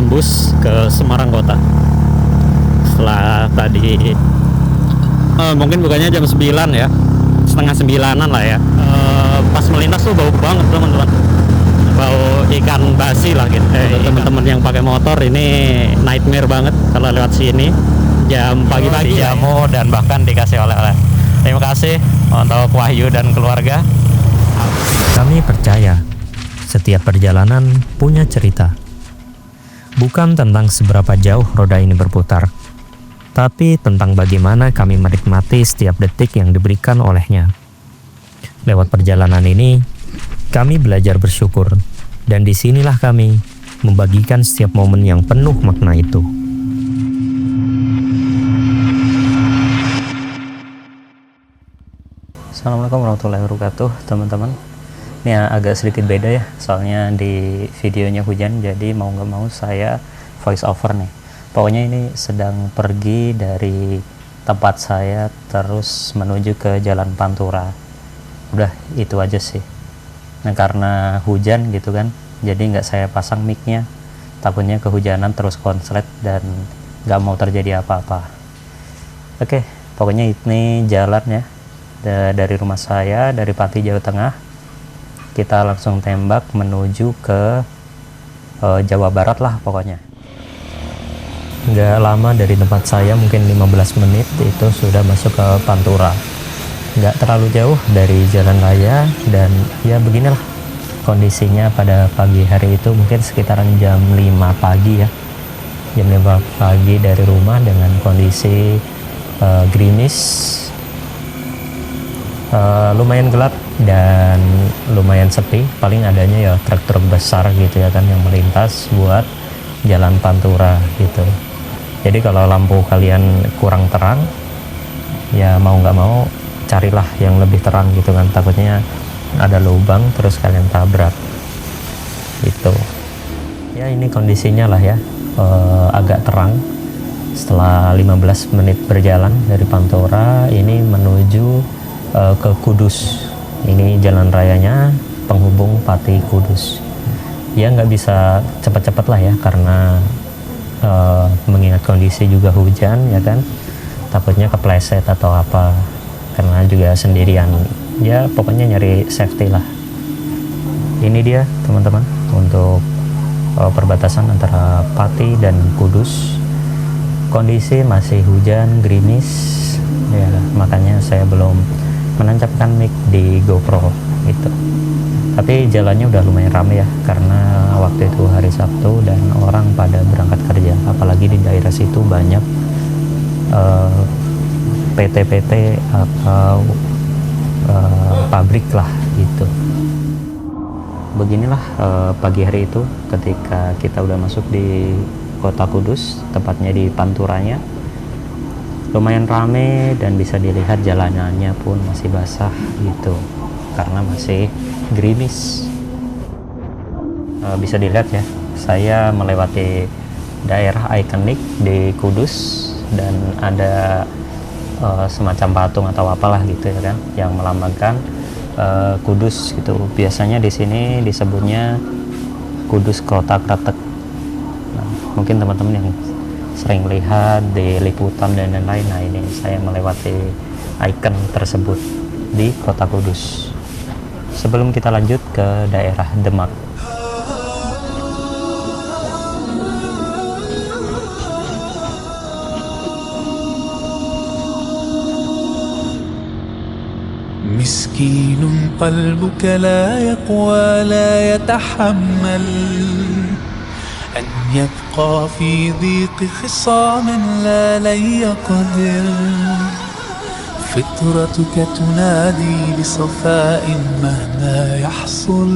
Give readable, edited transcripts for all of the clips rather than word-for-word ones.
tembus ke Semarang kota. Setelah tadi mungkin bukannya jam 9 ya, setengah 9-an lah ya. Pas melintas tuh bau banget teman-teman, bau ikan basi lah gitu. Teman-teman yang pakai motor ini nightmare banget kalau lewat sini jam pagi-pagi jamu dan bahkan dikasih oleh-oleh. Terima kasih untuk Wahyu dan keluarga. Kami percaya setiap perjalanan punya cerita. Bukan tentang seberapa jauh roda ini berputar, tapi tentang bagaimana kami menikmati setiap detik yang diberikan olehnya. Lewat perjalanan ini, kami belajar bersyukur, dan disinilah kami membagikan setiap momen yang penuh makna itu. Assalamualaikum warahmatullahi wabarakatuh, teman-teman. Ini agak sedikit beda ya, soalnya di videonya hujan, jadi mau nggak mau saya voice over nih. Pokoknya ini sedang pergi dari tempat saya terus menuju ke Jalan Pantura. Udah itu aja sih. Nah karena hujan gitu kan, jadi nggak saya pasang mic-nya, takutnya kehujanan terus konslet dan nggak mau terjadi apa-apa. Oke, pokoknya ini jalan ya, dari rumah saya, dari Pati, Jawa Tengah. Kita langsung tembak menuju ke Jawa Barat lah pokoknya. Nggak lama dari tempat saya, mungkin 15 menit itu sudah masuk ke Pantura. Nggak terlalu jauh dari jalan raya, dan ya beginilah kondisinya pada pagi hari itu, mungkin sekitaran jam 5 pagi ya. Jam 5 pagi dari rumah dengan kondisi gerimis, lumayan gelap dan lumayan sepi. Paling adanya ya truk-truk besar gitu ya kan yang melintas buat Jalan Pantura gitu. Jadi kalau lampu kalian kurang terang, ya mau nggak mau carilah yang lebih terang gitu kan, takutnya ada lubang terus kalian tabrak gitu ya. Ini kondisinya lah ya, agak terang. Setelah 15 menit berjalan dari Pantura ini menuju ke Kudus. Ini jalan rayanya penghubung Pati Kudus. Ya nggak bisa cepat-cepat lah ya, karena mengingat kondisi juga hujan ya kan, takutnya kepleset atau apa, karena juga sendirian ya, pokoknya nyari safety lah. Ini dia teman-teman untuk perbatasan antara Pati dan Kudus. Kondisi masih hujan, gerimis ya, makanya saya belum menancapkan mic di GoPro gitu. Tapi jalannya udah lumayan ramai ya, karena waktu itu hari Sabtu dan orang pada berangkat kerja. Apalagi di daerah situ banyak PT-PT atau pabrik lah gitu. Beginilah pagi hari itu ketika kita udah masuk di kota Kudus, tepatnya di Panturanya. Lumayan rame dan bisa dilihat jalanannya pun masih basah gitu, karena masih gerimis. Bisa dilihat ya, saya melewati daerah ikonik di Kudus dan ada semacam patung atau apalah gitu ya kan, yang melambangkan Kudus gitu. Biasanya di sini disebutnya Kudus Kota Kretek. Nah, mungkin teman-teman yang sering lihat di liputan dan lain-lain, nah ini saya melewati ikon tersebut di kota Kudus. Sebelum kita lanjut ke daerah Demak. مسكين قلبك لا يقوى لا يتحمل أن يبقى في ضيق خصام لا لن يقدر فطرتك تنادي بصفاء مهما يحصل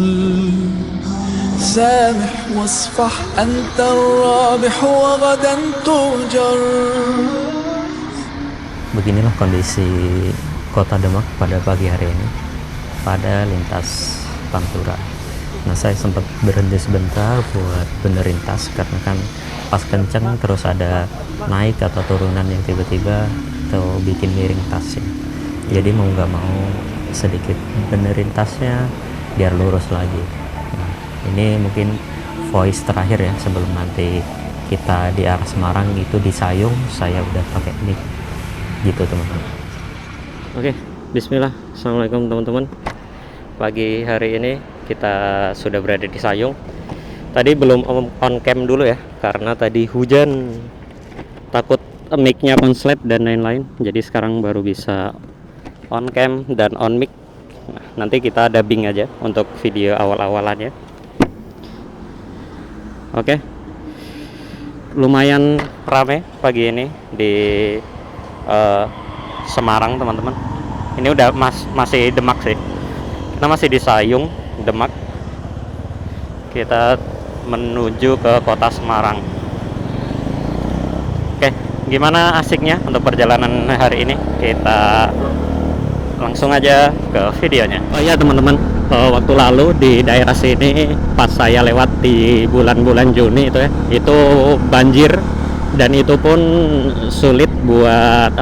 سامح واصفح أنت الرابح وغدا تؤجر. Beginilah kondisi kota Demak pada pagi hari ini pada lintas Pantura. Nah saya sempat berhenti sebentar buat benerin tas, karena kan pas kenceng terus ada naik atau turunan yang tiba-tiba atau bikin miring tasnya. Jadi mau nggak mau sedikit benerin tasnya biar lurus lagi. Nah, ini mungkin voice terakhir ya sebelum nanti kita di arah Semarang itu di Sayung saya udah pakai mic gitu teman-teman. Oke, bismillah. Assalamualaikum teman-teman. Pagi hari ini kita sudah berada di Sayung. Tadi belum on cam dulu ya karena tadi hujan, takut mic-nya konslet dan lain-lain. Jadi sekarang baru bisa on cam dan on mic. Nah, nanti kita dubbing aja untuk video awal-awalannya. Oke. Lumayan rame pagi ini di Semarang teman-teman. Ini udah masih Demak sih. Kita masih di Sayung, Demak. Kita menuju ke kota Semarang. Oke, gimana asiknya untuk perjalanan hari ini? Kita langsung aja ke videonya. Oh iya teman-teman, waktu lalu di daerah sini pas saya lewat di bulan-bulan Juni itu ya, itu banjir dan itu pun sulit buat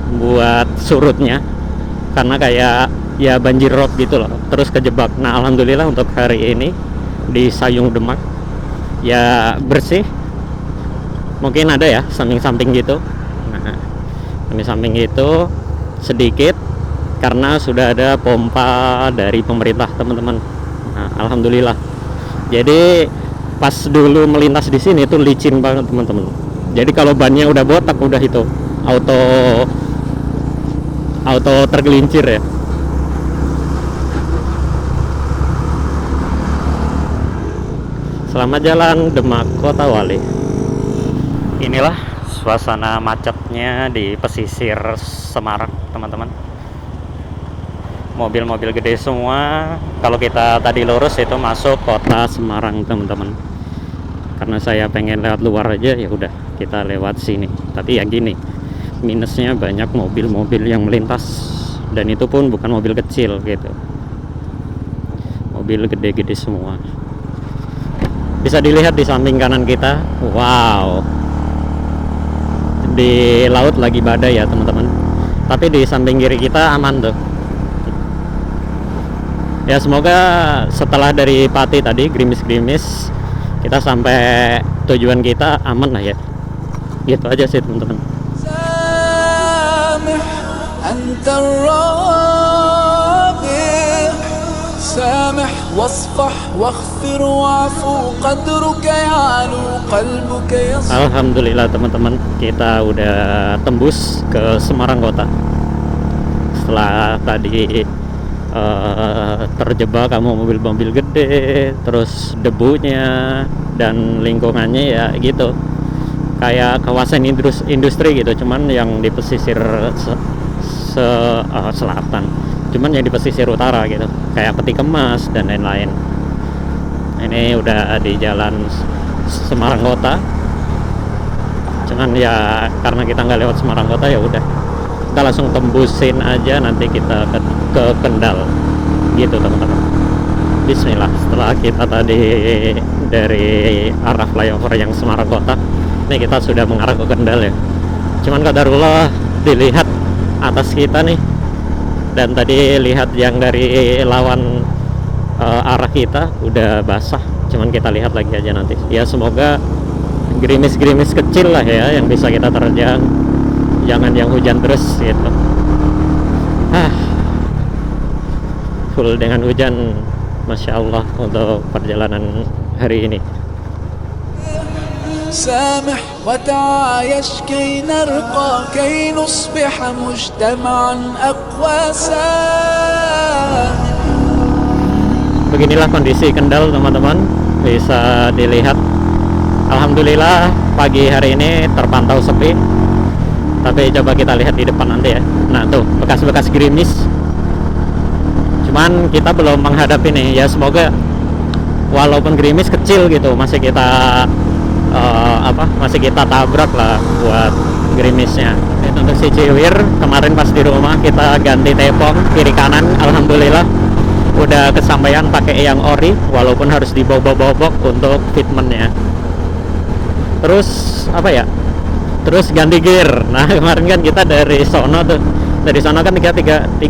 buat surutnya karena kayak ya banjir rob gitu loh, terus kejebak. Nah alhamdulillah untuk hari ini di Sayung Demak ya bersih. Mungkin ada ya samping-samping gitu. Nah samping-samping itu sedikit karena sudah ada pompa dari pemerintah teman-teman. Nah alhamdulillah. Jadi pas dulu melintas di sini itu licin banget teman-teman. Jadi kalau bannya udah botak udah itu auto tergelincir ya. Selamat jalan Demak Kota Wali. Inilah suasana macetnya di pesisir Semarang teman-teman. Mobil-mobil gede semua. Kalau kita tadi lurus itu masuk kota Semarang teman-teman. Karena saya pengen lewat luar aja ya udah kita lewat sini. Tapi ya gini, minusnya banyak mobil-mobil yang melintas dan itu pun bukan mobil kecil gitu. Mobil gede-gede semua. Bisa dilihat di samping kanan kita. Wow. Di laut lagi badai ya teman-teman. Tapi di samping kiri kita aman tuh. Ya semoga setelah dari Pati tadi gerimis-gerimis kita sampai tujuan kita aman lah ya. Gitu aja sih teman-teman. سامح واصفح واغفر واعفو قدرك يعلو قلبك يصفح. Alhamdulillah teman-teman, kita udah tembus ke Semarang kota. Setelah tadi terjebak sama mobil-mobil gede, terus debunya dan lingkungannya ya gitu. Kayak kawasan industri gitu, cuman yang di pesisir selatan. Cuman yang di pesisir utara gitu, kayak peti kemas dan lain-lain. Ini udah di jalan Semarang kota. Cuman ya karena kita nggak lewat Semarang kota ya udah kita langsung tembusin aja, nanti kita ke Kendal gitu teman-teman. Bismillah. Setelah kita tadi dari arah flyover yang Semarang kota, ini kita sudah mengarah ke Kendal ya. Cuman qadarullah dilihat atas kita nih, dan tadi lihat yang dari lawan arah kita udah basah. Cuman kita lihat lagi aja nanti ya, semoga gerimis-gerimis kecil lah ya yang bisa kita terjang, jangan yang hujan terus gitu. Full dengan hujan, Masya Allah untuk perjalanan hari ini. سامح وتعايش كي نرقى كي نصبح مجتمعا أقوى. Beginilah kondisi Kendal teman-teman, bisa dilihat. Alhamdulillah pagi hari ini terpantau sepi, tapi coba kita lihat di depan nanti ya. Nah tuh bekas-bekas gerimis, cuman kita belum menghadapi nih ya. Semoga walaupun gerimis kecil gitu masih kita masih kita tabrak lah buat gerimisnya. Itu untuk si Ciwir, kemarin pas di rumah kita ganti tepung kiri kanan, alhamdulillah udah kesampaian pakai yang ori walaupun harus dibobok-bobok untuk fitmentnya. Terus terus ganti gear. Nah kemarin kan kita dari sono kan 1336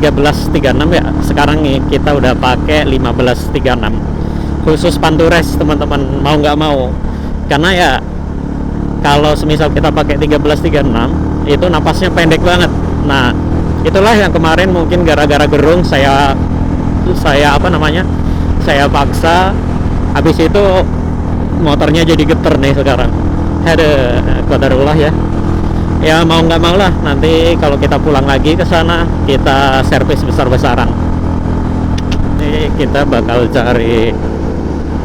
ya, sekarang kita udah pakai 1536. khusus Pantures teman-teman, mau nggak mau, karena ya kalau semisal kita pakai 1336 itu napasnya pendek banget. Nah itulah yang kemarin mungkin gara-gara gerung saya saya paksa, habis itu motornya jadi geter nih sekarang. Ada qadarullah ya. Ya mau nggak mau lah, nanti kalau kita pulang lagi ke sana kita servis besar-besaran. Ini kita bakal cari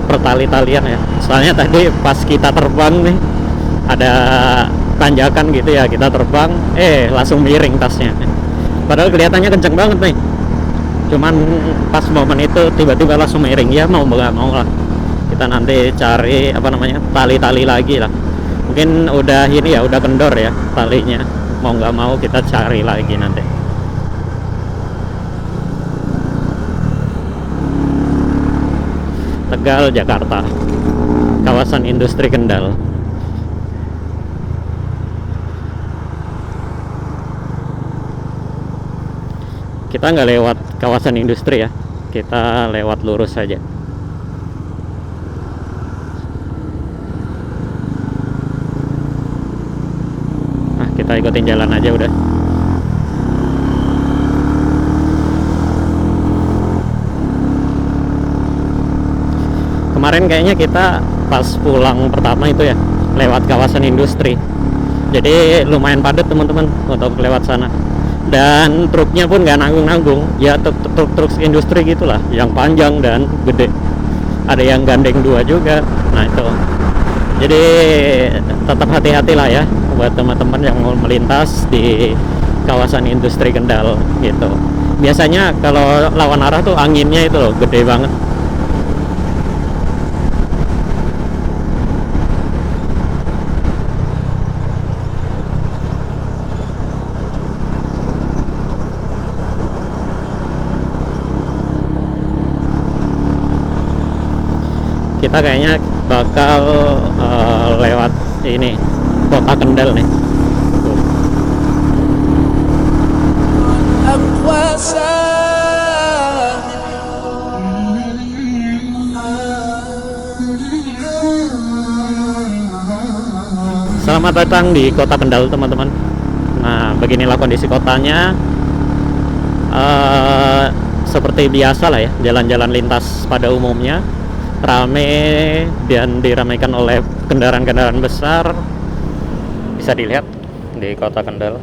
pertali-talian ya. Soalnya tadi pas kita terbang nih ada tanjakan gitu ya, kita terbang langsung miring tasnya. Padahal kelihatannya kenceng banget nih. Cuman pas momen itu tiba-tiba langsung miring, ya mau nggak mau lah. Kita nanti cari tali-tali lagi lah. Mungkin udah ini ya, udah kendor ya talinya, mau nggak mau kita cari lagi nanti. Tegal, Jakarta, kawasan industri Kendal. Kita nggak lewat kawasan industri ya, kita lewat lurus saja. Kita ikutin jalan aja udah. Kemarin kayaknya kita pas pulang pertama itu ya lewat kawasan industri, jadi lumayan padat teman-teman untuk lewat sana. Dan truknya pun nggak nanggung-nanggung ya, truk industri gitulah, yang panjang dan gede. Ada yang gandeng 2 juga. Nah itu, jadi tetap hati-hati lah ya buat teman-teman yang mau melintas di kawasan industri Kendal gitu. Biasanya kalau lawan arah tuh anginnya itu loh gede banget. Kita kayaknya bakal lewat ini kota Kendal nih. Selamat datang di kota Kendal teman-teman. Nah beginilah kondisi kotanya. Seperti biasa lah ya, jalan-jalan lintas pada umumnya rame dan diramaikan oleh kendaraan-kendaraan besar. Bisa dilihat di kota Kendal.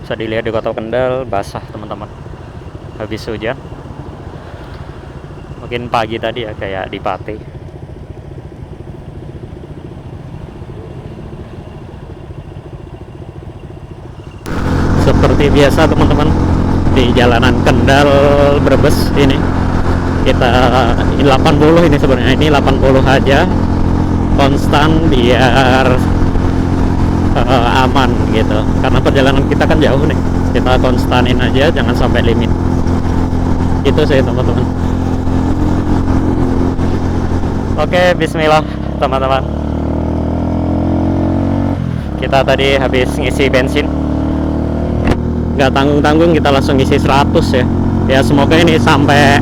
Bisa dilihat di kota Kendal basah teman-teman, habis hujan. Mungkin pagi tadi ya kayak di Pati. Seperti biasa teman-teman, di jalanan Kendal Brebes ini kita 80 ini sebenarnya, ini 80 aja konstan biar aman gitu, karena perjalanan kita kan jauh nih, kita konstanin aja jangan sampai limit. Itu sih teman-teman. Oke, bismillah teman-teman. Kita tadi habis ngisi bensin, nggak tanggung-tanggung kita langsung ngisi 100 ya. Ya semoga ini sampai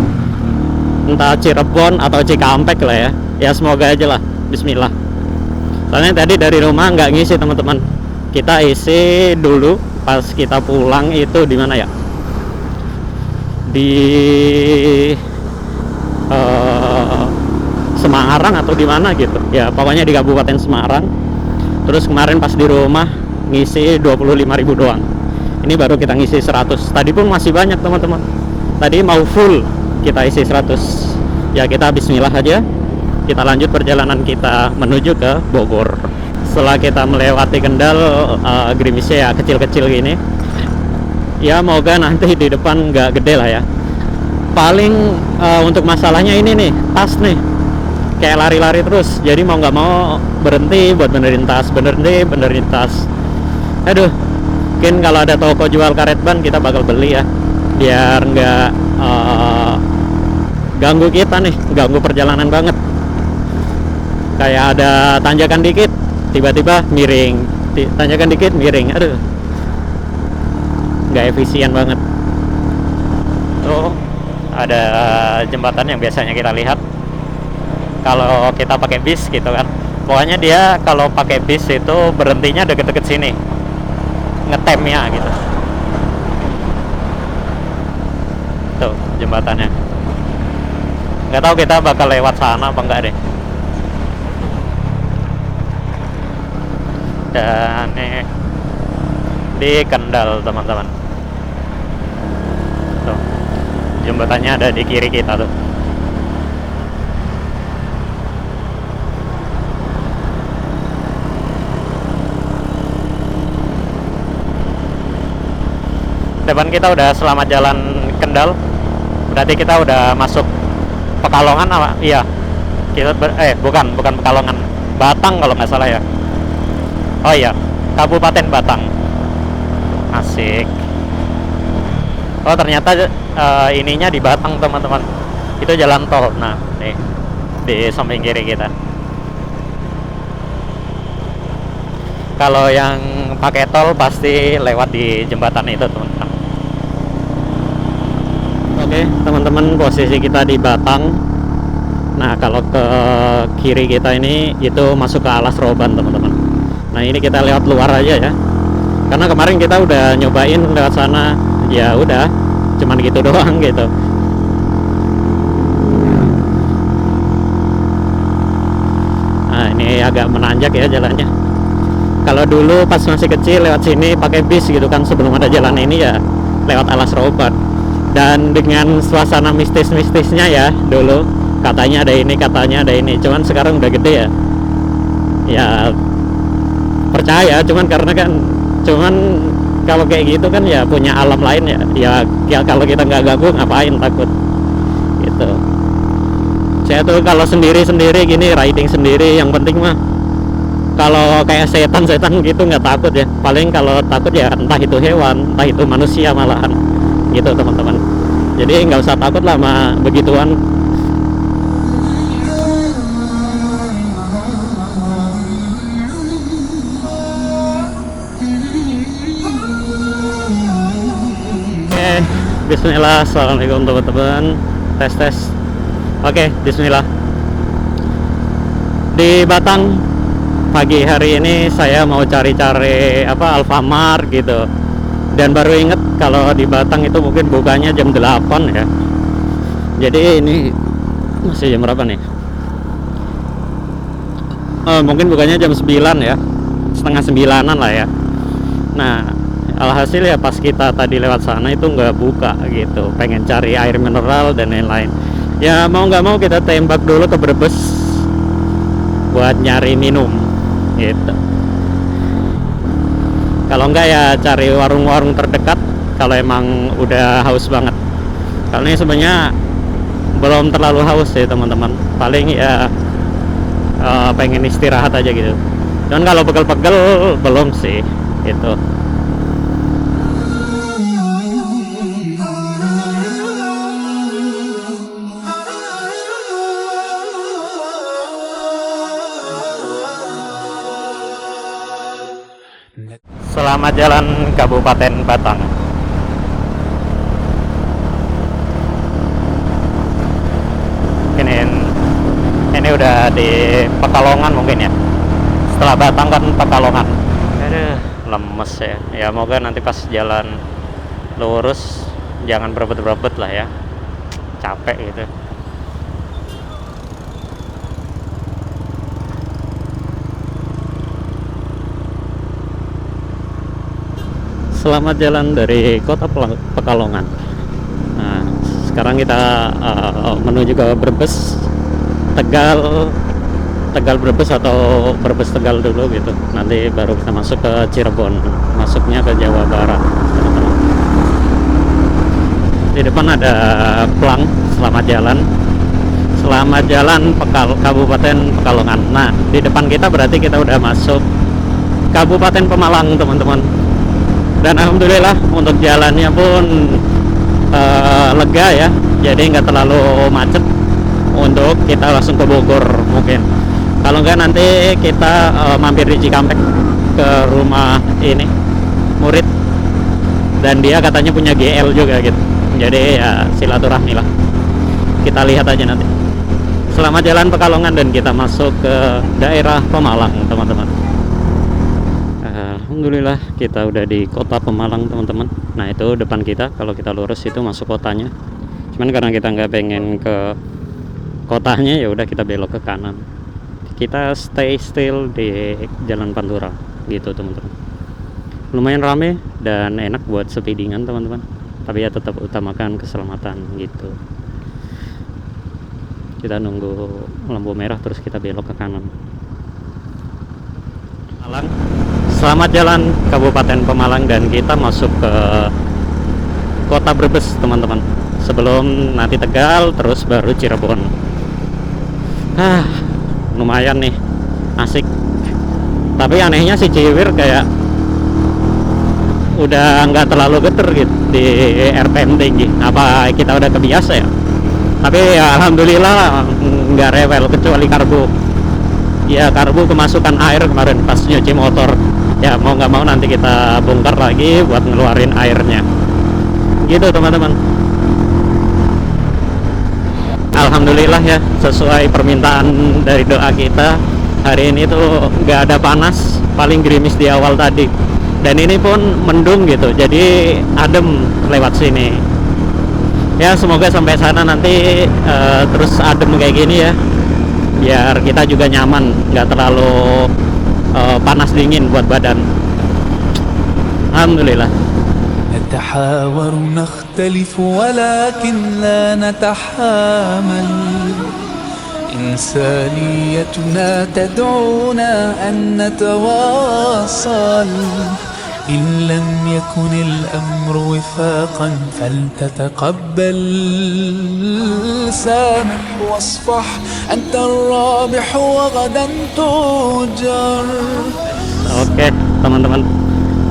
entah Cirebon atau Cikampek lah ya. Ya semoga aja lah, bismillah. Soalnya tadi dari rumah nggak ngisi teman-teman, kita isi dulu pas kita pulang itu di mana ya, di Semarang atau di mana gitu ya, pokoknya di Kabupaten Semarang. Terus kemarin pas di rumah ngisi 25.000 doang. Ini baru kita ngisi 100. Tadi pun masih banyak teman-teman, tadi mau full kita isi 100. Ya kita bismillah aja, kita lanjut perjalanan kita menuju ke Bogor. Setelah kita melewati Kendal, gerimisnya ya kecil-kecil gini ya, moga nanti di depan nggak gede lah ya. Paling untuk masalahnya ini nih, tas nih kayak lari-lari terus, jadi mau nggak mau berhenti buat benerin tas. Aduh, mungkin kalau ada toko jual karet ban kita bakal beli ya, biar nggak ganggu kita nih, ganggu perjalanan banget. Kayak ada tanjakan dikit tiba-tiba miring, tanjakan dikit miring, aduh. nggak efisien banget. Tuh ada jembatan yang biasanya kita lihat kalau kita pakai bis gitu kan. Pokoknya dia kalau pakai bis itu berhentinya deket-deket sini, ngetemnya gitu. Tuh jembatannya. Nggak tahu kita bakal lewat sana apa enggak deh. Dan nih di Kendal teman-teman. Tuh jembatannya ada di kiri kita tuh. Depan kita udah selamat jalan Kendal. Berarti kita udah masuk Pekalongan apa? Iya. Kita bukan Pekalongan. Batang kalau nggak salah ya. Oh iya, Kabupaten Batang. Asik. Oh ternyata ininya di Batang teman-teman. Itu jalan tol. Nah, nih di samping kiri kita. Kalau yang pakai tol pasti lewat di jembatan itu teman-teman. Oke teman-teman, posisi kita di Batang. Nah kalau ke kiri kita ini itu masuk ke Alas Roban teman-teman. Nah ini kita lewat luar aja ya, karena kemarin kita udah nyobain lewat sana, ya udah cuman gitu doang gitu. Nah ini agak menanjak ya jalannya. Kalau dulu pas masih kecil lewat sini pakai bis gitu kan, sebelum ada jalan ini ya lewat Alas Roban. Dan dengan suasana mistis-mistisnya ya dulu, katanya ada ini, katanya ada ini. Cuman sekarang udah gede ya, ya percaya. Cuman karena kan, cuman kalau kayak gitu kan ya punya alam lain ya kalau kita nggak gabung ngapain, takut gitu. Saya tuh kalau sendiri-sendiri gini, riding sendiri, yang penting mah kalau kayak setan gitu nggak takut ya. Paling kalau takut ya entah itu hewan, entah itu manusia malahan gitu teman-teman. Jadi nggak usah takut lah sama begituan. Oke, bismillah. Assalamualaikum teman-teman. Tes. Oke, bismillah. Di Batang pagi hari ini saya mau cari-cari Alfamart gitu. Dan baru inget kalau di Batang itu mungkin bukanya jam 8 ya. Jadi ini masih jam berapa nih? Mungkin bukanya jam 9 ya, setengah 9-an lah ya. Nah alhasil ya pas kita tadi lewat sana itu nggak buka gitu. Pengen cari air mineral dan lain-lain. Ya mau nggak mau kita tembak dulu ke Brebes buat nyari minum gitu. Kalau enggak ya cari warung-warung terdekat kalau emang udah haus banget. Kalau ini sebenarnya belum terlalu haus sih teman-teman. Paling ya pengen istirahat aja gitu. Dan kalau pegel-pegel belum sih gitu. Selamat jalan Kabupaten Batang. Ini udah di Pekalongan mungkin ya. Setelah Batang kan Pekalongan. Aduh, lemes ya. Ya moga nanti pas jalan lurus jangan berebut-berebut lah ya. Capek gitu. Selamat jalan dari kota Pekalongan. Nah, sekarang kita menuju ke Brebes, Tegal Brebes atau Brebes Tegal dulu gitu. Nanti baru kita masuk ke Cirebon, masuknya ke Jawa Barat. Di depan ada plang selamat jalan Kabupaten Pekalongan. Nah di depan kita berarti kita udah masuk Kabupaten Pemalang teman-teman. Dan alhamdulillah untuk jalannya pun lega ya, jadi nggak terlalu macet untuk kita langsung ke Bogor mungkin. Kalau nggak nanti kita mampir di Cikampek ke rumah ini murid dan dia katanya punya GL juga gitu. Jadi ya silaturahmi lah, kita lihat aja nanti. Selamat jalan Pekalongan dan kita masuk ke daerah Pemalang teman-teman. Alhamdulillah kita udah di kota Pemalang teman-teman. Nah itu depan kita, kalau kita lurus itu masuk kotanya. Cuman karena kita nggak pengen ke kotanya, ya udah kita belok ke kanan. Kita stay still di Jalan Pantura gitu teman-teman. Lumayan rame dan enak buat speedingan teman-teman. Tapi ya tetap utamakan keselamatan gitu. Kita nunggu lampu merah terus kita belok ke kanan. Pemalang. Selamat jalan Kabupaten Pemalang dan kita masuk ke Kota Brebes teman-teman. Sebelum nanti Tegal terus baru Cirebon. Lumayan nih, asik. Tapi anehnya si Ciwir kayak udah nggak terlalu geter gitu di RPM tinggi. Apa kita udah kebiasa ya? Tapi ya alhamdulillah nggak rewel kecuali karbu. Ya karbu kemasukan air kemarin pas nyuci motor. Ya mau nggak mau nanti kita bongkar lagi buat ngeluarin airnya. Gitu teman-teman. Alhamdulillah ya, sesuai permintaan dari doa kita, hari ini tuh nggak ada panas, paling gerimis di awal tadi. Dan ini pun mendung gitu, jadi adem lewat sini. Ya semoga sampai sana nanti terus adem kayak gini ya, biar kita juga nyaman, nggak terlalu panas dingin buat badan. Alhamdulillah. نتحاور نختلف ولكن لا نتحامل إنسانيتنا تدعونا أن نتواصل إن لم يكن الأمر وفاقا فلتتقبل سامح واصفح أنت الرابح وغدا تؤجر. Oke teman-teman,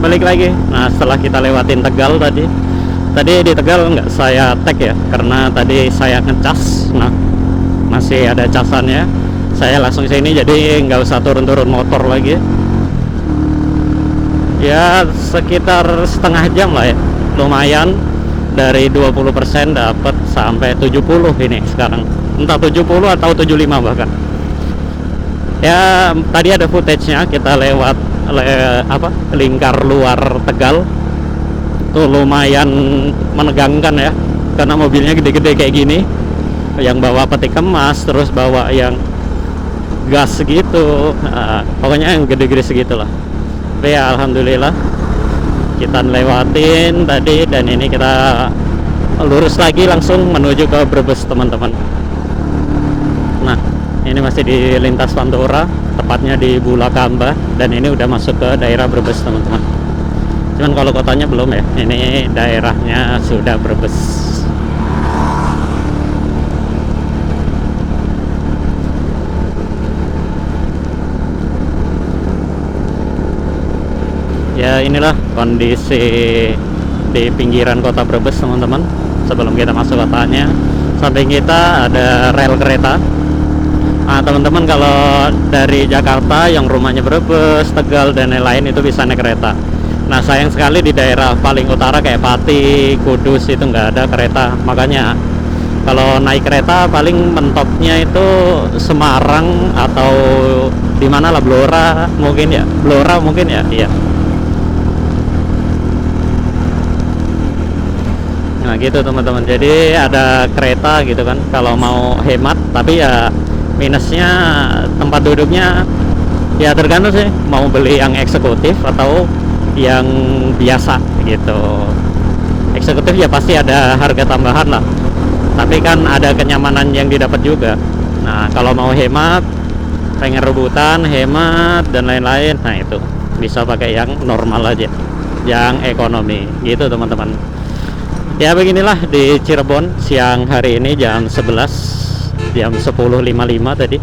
balik lagi. Nah setelah kita lewatin Tegal tadi di Tegal nggak saya tag ya, karena tadi saya ngecas. Nah masih ada casannya, saya langsung sini jadi nggak usah turun-turun motor lagi. Ya sekitar setengah jam lah ya, lumayan. Dari 20% dapat sampai 70 ini sekarang, entah 70 atau 75 bahkan. Ya tadi ada footage-nya, kita lewat lingkar luar Tegal tuh, lumayan menegangkan ya, karena mobilnya gede-gede kayak gini, yang bawa peti kemas terus bawa yang gas gitu. Pokoknya yang gede-gede segitulah. Tapi ya alhamdulillah kita lewatin tadi, dan ini kita lurus lagi langsung menuju ke Brebes teman-teman. Nah ini masih di lintas Pantura, tepatnya di Bulakamba, dan ini udah masuk ke daerah Brebes teman-teman. Cuman kalau kotanya belum ya, ini daerahnya sudah Brebes. Ya inilah kondisi di pinggiran kota Brebes teman-teman. Sebelum kita masuk kotanya, samping kita ada rel kereta. Nah teman-teman kalau dari Jakarta yang rumahnya Brebes, Tegal dan lain-lain itu bisa naik kereta. Nah sayang sekali di daerah paling utara kayak Pati, Kudus itu nggak ada kereta. Makanya kalau naik kereta paling mentoknya itu Semarang atau di mana lah, Blora mungkin ya, iya. Nah gitu teman-teman, jadi ada kereta gitu kan kalau mau hemat, tapi ya minusnya tempat duduknya ya tergantung sih, mau beli yang eksekutif atau yang biasa gitu. Eksekutif ya pasti ada harga tambahan lah, tapi kan ada kenyamanan yang didapat juga. Nah kalau mau hemat, pengen rebutan, hemat dan lain-lain, nah itu bisa pakai yang normal aja, yang ekonomi gitu teman-teman. Ya beginilah di Cirebon siang hari ini jam 11, jam 10.55 tadi,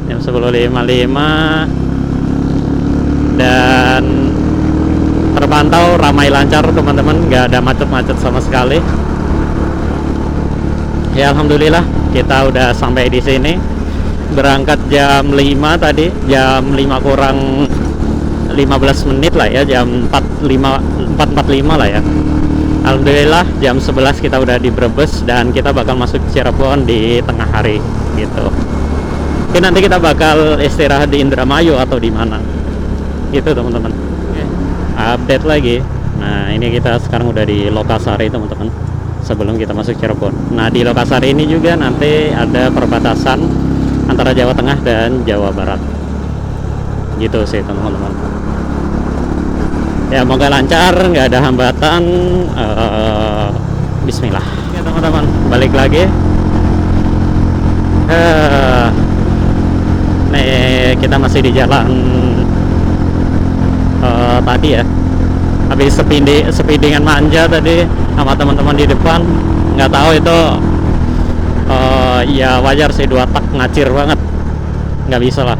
jam 10.55, dan terpantau ramai lancar teman-teman, nggak ada macet-macet sama sekali. Ya alhamdulillah kita udah sampai di sini. Berangkat jam 5 tadi, jam 5 kurang 15 menit lah ya, jam 4.45 lah ya. Alhamdulillah jam 11 kita udah di Brebes dan kita bakal masuk Cirebon di tengah hari gitu. Mungkin nanti kita bakal istirahat di Indramayu atau di mana gitu teman-teman. Update lagi. Nah ini kita sekarang udah di Lokasari teman-teman, sebelum kita masuk Cirebon. Nah di Lokasari ini juga nanti ada perbatasan antara Jawa Tengah dan Jawa Barat gitu sih teman-teman. Ya moga lancar, nggak ada hambatan. Bismillah ya teman-teman, balik lagi. Nih kita masih di jalan tadi ya, habis speedingan manja tadi sama teman-teman di depan. Nggak tahu itu ya wajar sih, 2 tak ngacir banget, nggak bisa lah,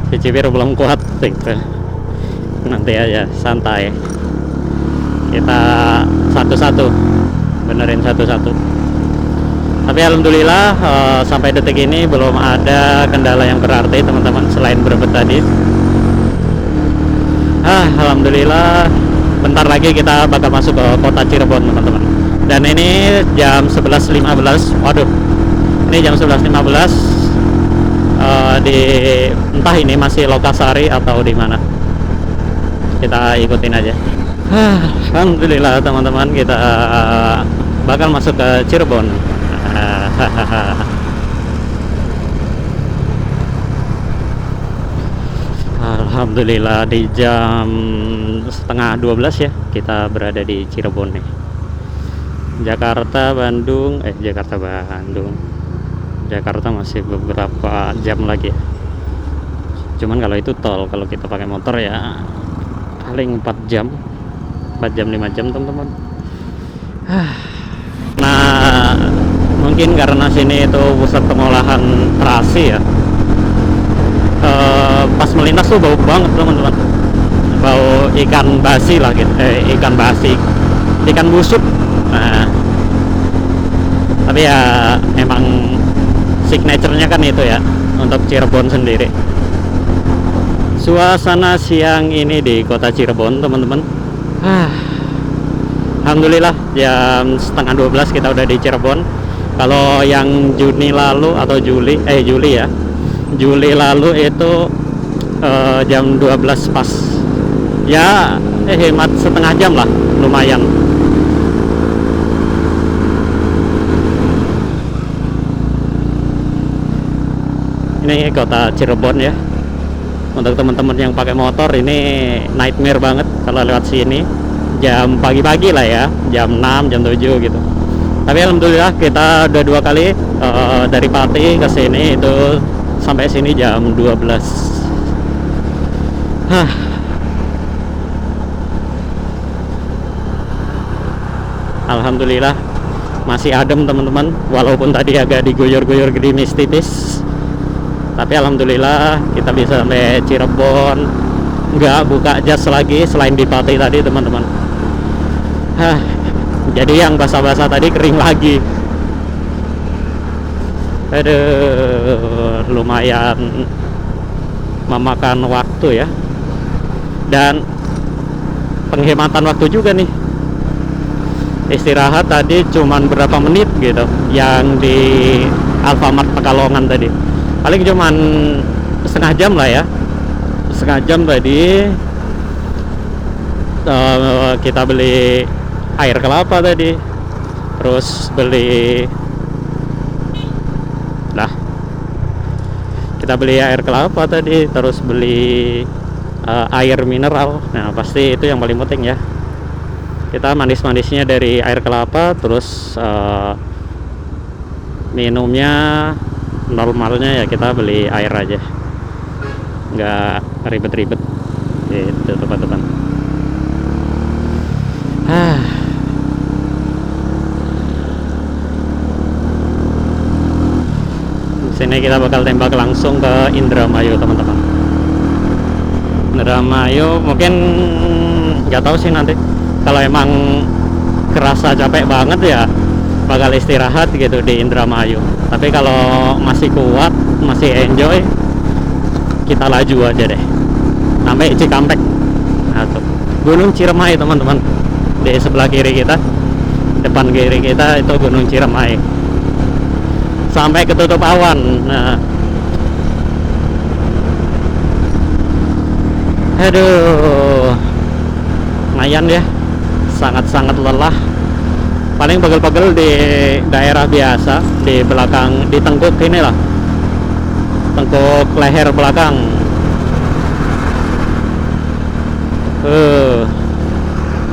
cicipir belum kuat gitu. Nanti aja santai, kita satu-satu benerin satu-satu. Tapi alhamdulillah sampai detik ini belum ada kendala yang berarti teman-teman, selain berebut tadi. Alhamdulillah bentar lagi kita bakal masuk ke kota Cirebon teman-teman. Dan ini jam 11.15. Waduh, ini jam 11.15 di entah ini masih Lokasari atau di mana. Kita ikutin aja. Alhamdulillah teman-teman, kita bakal masuk ke Cirebon. Alhamdulillah di jam setengah 12 ya kita berada di Cirebon nih. Jakarta Bandung Jakarta masih beberapa jam lagi ya. Cuman kalau itu tol, kalau kita pakai motor ya paling 4 jam 5 jam teman-teman. Nah mungkin karena sini itu pusat pengolahan terasi ya, pas melintas tuh bau banget teman-teman, bau ikan basi lah gitu, ikan busuk. Nah tapi ya emang signaturenya kan itu ya untuk Cirebon sendiri. Suasana siang ini di kota Cirebon teman-teman. Alhamdulillah jam setengah 12 kita udah di Cirebon. Kalau yang Juli lalu atau Juli ya, Juli lalu itu jam 12 pas ya, hemat setengah jam lah, lumayan. Ini kota Cirebon ya. Untuk teman-teman yang pakai motor ini nightmare banget kalau lewat sini jam pagi-pagi lah ya, jam 6, jam 7 gitu. Tapi alhamdulillah kita udah 2 kali dari Pati ke sini itu sampai sini jam 12. Alhamdulillah masih adem teman-teman, walaupun tadi agak diguyur-guyur gerimis tipis. Tapi alhamdulillah kita bisa sampai Cirebon, nggak buka jas lagi selain di Pati tadi teman-teman. Jadi yang basah-basah tadi kering lagi. Aduh, lumayan memakan waktu ya, dan penghematan waktu juga nih. Istirahat tadi cuman berapa menit gitu, yang di Alfamart Pekalongan tadi paling cuman setengah jam lah ya, setengah jam tadi. Kita beli air kelapa tadi, terus beli kita beli air kelapa tadi, terus beli air mineral. Nah pasti itu yang paling penting ya, kita manis-manisnya dari air kelapa, terus minumnya normalnya ya kita beli air aja, nggak ribet-ribet gitu teman-teman. Sini kita bakal tembak langsung ke Indramayu teman-teman. Indramayu mungkin nggak tahu sih, nanti kalau emang kerasa capek banget ya bakal istirahat gitu di Indramayu. Tapi kalau masih kuat, masih enjoy, kita laju aja deh sampai Cikampek. Gunung Ciremai teman-teman. Di sebelah kiri kita, depan kiri kita itu Gunung Ciremai. Sampai ketutup awan. Nah, aduh, lumayan ya, sangat-sangat lelah. Paling pegel-pegel di daerah biasa, di belakang, di tengkuk ini lah, tengkuk leher belakang.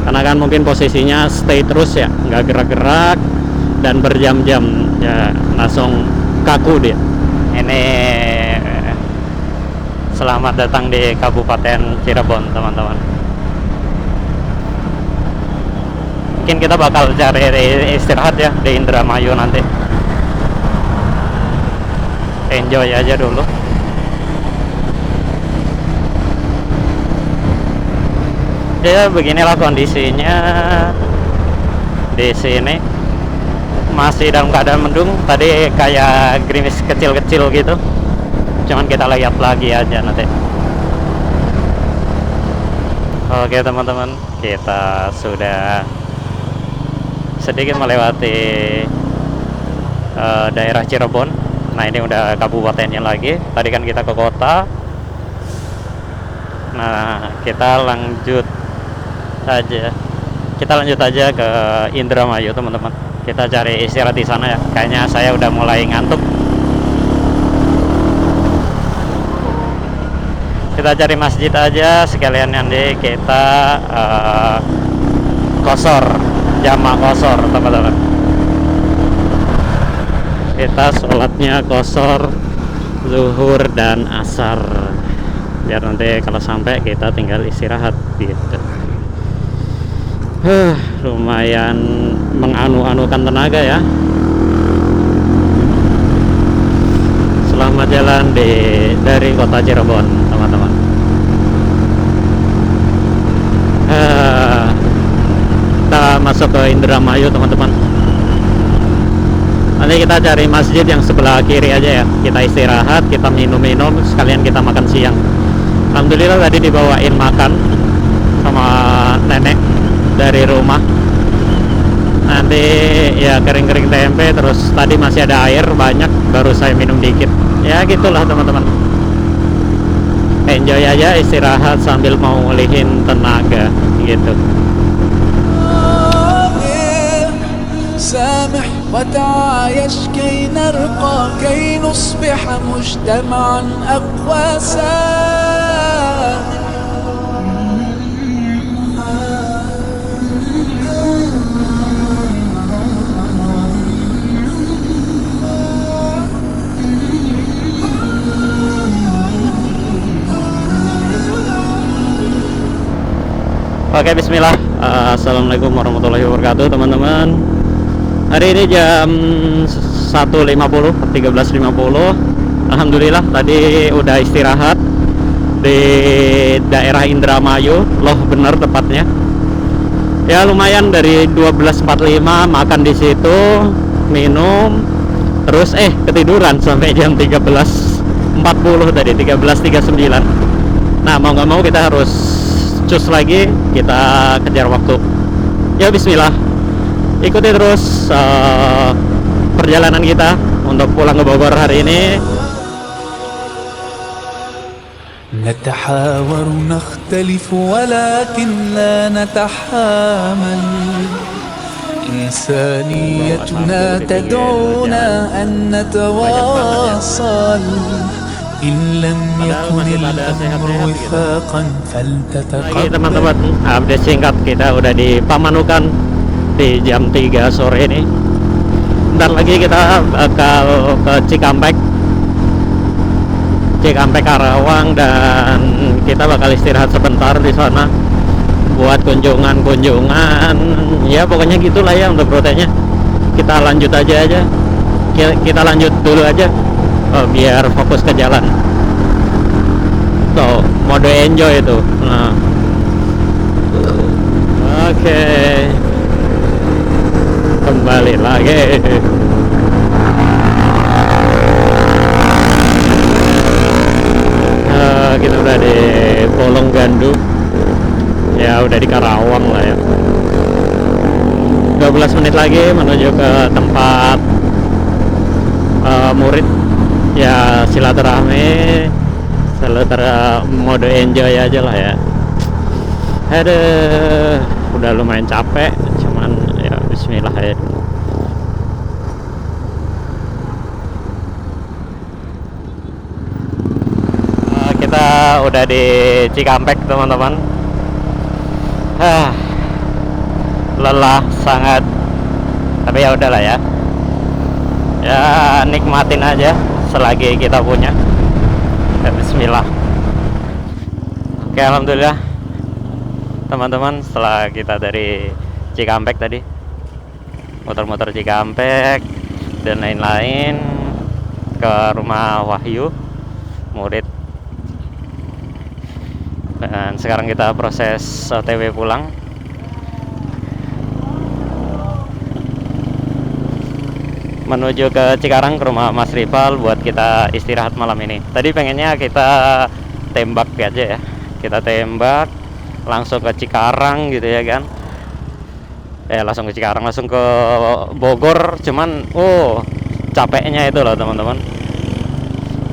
Karena kan mungkin posisinya stay terus ya, nggak gerak-gerak dan berjam-jam ya, langsung kaku dia. Ini selamat datang di Kabupaten Cirebon teman-teman. Mungkin kita bakal cari istirahat ya di Indramayu nanti. Enjoy aja dulu. Ya beginilah kondisinya di sini. Masih dalam keadaan mendung. Tadi kayak gerimis kecil-kecil gitu. Cuman kita lihat lagi aja nanti. Oke teman-teman, kita sudah sedikit melewati daerah Cirebon. Nah ini udah kabupatennya lagi. Tadi kan kita ke kota. Nah kita lanjut aja ke Indramayu teman-teman. Kita cari istirahat di sana ya. Kayaknya saya udah mulai ngantuk. Kita cari masjid aja sekalian, nanti kita qashar, jamak qashar teman-teman. Kita sholatnya qashar zuhur dan asar, biar nanti kalau sampai kita tinggal istirahat gitu. Lumayan menganu-anukan tenaga ya. Selamat jalan dari kota Cirebon teman-teman. Kita masuk ke Indramayu teman-teman. Nanti kita cari masjid yang sebelah kiri aja ya. Kita istirahat, kita minum-minum, sekalian kita makan siang. Alhamdulillah tadi dibawain makan sama nenek dari rumah. Nanti ya kering-kering tempe, terus tadi masih ada air banyak, baru saya minum dikit. Ya gitulah teman-teman. Enjoy aja, istirahat sambil mau ngulihin tenaga gitu. سامح وتعايش كي نرقى كي نصبح مجتمعا أقوى Oke, bismillah. Assalamualaikum warahmatullahi wabarakatuh teman-teman. Hari ini jam 13.50. Alhamdulillah tadi udah istirahat di daerah Indramayu, loh bener tepatnya. Ya lumayan, dari 12.45 makan di situ, minum, terus ketiduran sampai jam 13.40 tadi, 13.39. Nah mau nggak mau kita harus cus lagi, kita kejar waktu. Ya bismillah, ikuti terus perjalanan kita untuk pulang ke Bogor hari ini. نتحاور نختلف ولكن لا نتحامل إنسانيتنا تدعونا أن نتواصل إن لم يكن الأمر وفاقا فلتتقبل. Lagi teman-teman, update singkat, kita udah di Pamanukan di jam 3 sore ini. Bentar lagi kita bakal ke Cikampek Karawang, dan kita bakal istirahat sebentar di sana buat kunjungan. Ya pokoknya gitulah ya untuk rutenya. Kita lanjut aja. Kita lanjut dulu aja. Biar fokus ke jalan. So, mode enjoy itu. Nah. Oke. Kembali lagi. Kita udah di Polong Gandu. Ya udah di Karawang lah ya. 12 menit lagi menuju ke tempat murid. Ya silaturahmi, mode enjoy aja lah ya. Aduh, udah lumayan capek, cuman ya bismillah ya. Kita udah di Cikampek teman-teman. Lelah sangat, tapi ya udahlah ya. Ya nikmatin aja selagi kita punya. Ya, bismillah. Oke, alhamdulillah teman-teman, setelah kita dari Cikampek tadi, muter-muter Cikampek dan lain-lain, ke rumah Wahyu murid, dan sekarang kita proses OTW pulang. Menuju ke Cikarang, ke rumah Mas Rival buat kita istirahat malam ini. Tadi pengennya kita tembak aja ya, kita tembak langsung ke Cikarang gitu ya kan. Langsung ke Cikarang, langsung ke Bogor, cuman capeknya itu loh teman-teman.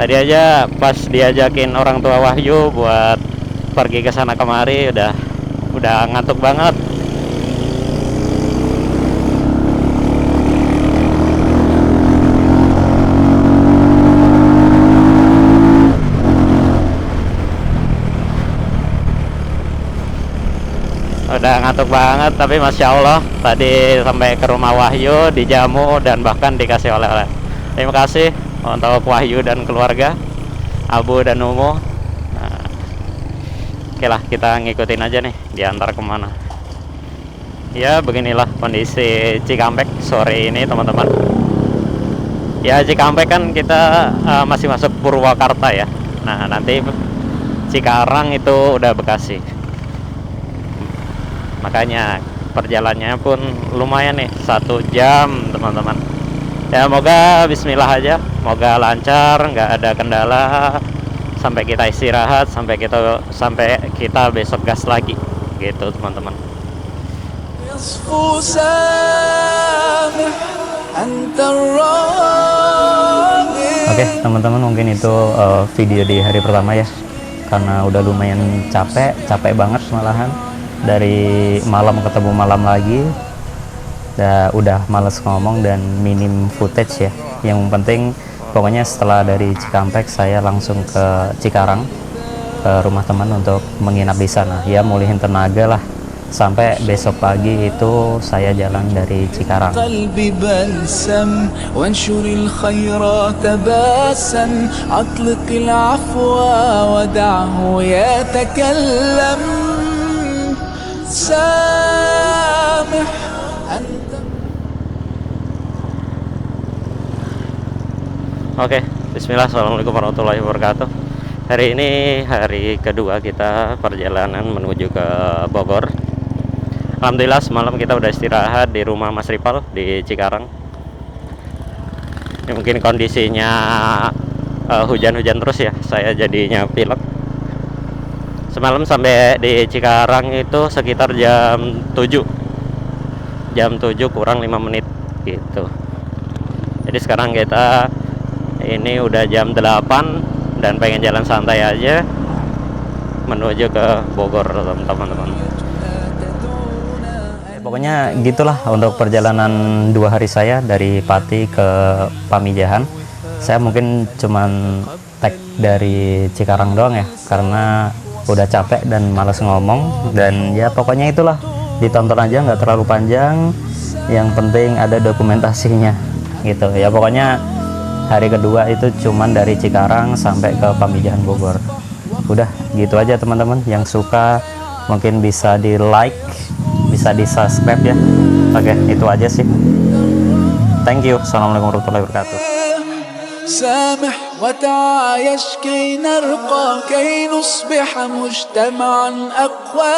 Tadi aja pas diajakin orang tua Wahyu buat pergi ke sana kemari udah ngantuk banget. Udah ngantuk banget, tapi Masya Allah tadi sampai ke rumah Wahyu dijamu dan bahkan dikasih oleh-oleh. Terima kasih untuk Wahyu dan keluarga, Abu dan Umu. Oke lah, kita ngikutin aja nih diantar kemana. Ya beginilah kondisi Cikampek sore ini teman-teman. Ya Cikampek kan kita masih masuk Purwakarta ya. Nah nanti Cikarang itu udah Bekasi. Makanya perjalanannya pun lumayan nih, 1 jam teman-teman. Ya moga bismillah aja, moga lancar, nggak ada kendala sampai kita istirahat, sampai kita besok gas lagi gitu teman-teman. Oke teman-teman, mungkin itu video di hari pertama ya, karena udah lumayan capek banget malahan. Dari malam ketemu malam lagi, udah males ngomong dan minim footage ya. Yang penting pokoknya setelah dari Cikampek saya langsung ke Cikarang, ke rumah teman untuk menginap di sana. Ya mulihin tenaga lah sampai besok pagi itu saya jalan dari Cikarang. Oke, bismillah, assalamualaikum warahmatullahi wabarakatuh. Hari ini hari kedua kita perjalanan menuju ke Bogor. Alhamdulillah semalam kita udah istirahat di rumah Mas Rival di Cikarang. Ini mungkin kondisinya hujan-hujan terus ya, saya jadinya pilek. Semalam sampai di Cikarang itu sekitar jam 7 kurang 5 menit gitu. Jadi sekarang kita ini udah jam 8 dan pengen jalan santai aja menuju ke Bogor teman-teman. Pokoknya gitulah untuk perjalanan 2 hari saya dari Pati ke Pamijahan. Saya mungkin cuman tag dari Cikarang doang ya, karena udah capek dan males ngomong. Dan ya pokoknya itulah, ditonton aja, nggak terlalu panjang, yang penting ada dokumentasinya gitu ya. Pokoknya hari kedua itu cuman dari Cikarang sampai ke Pamijahan Bogor. Udah gitu aja teman-teman. Yang suka mungkin bisa di like, bisa di subscribe ya. Oke, itu aja sih. Thank you. Assalamualaikum warahmatullahi wabarakatuh. سامح وتعايش كي نرقى كي نصبح مجتمعا أقوى.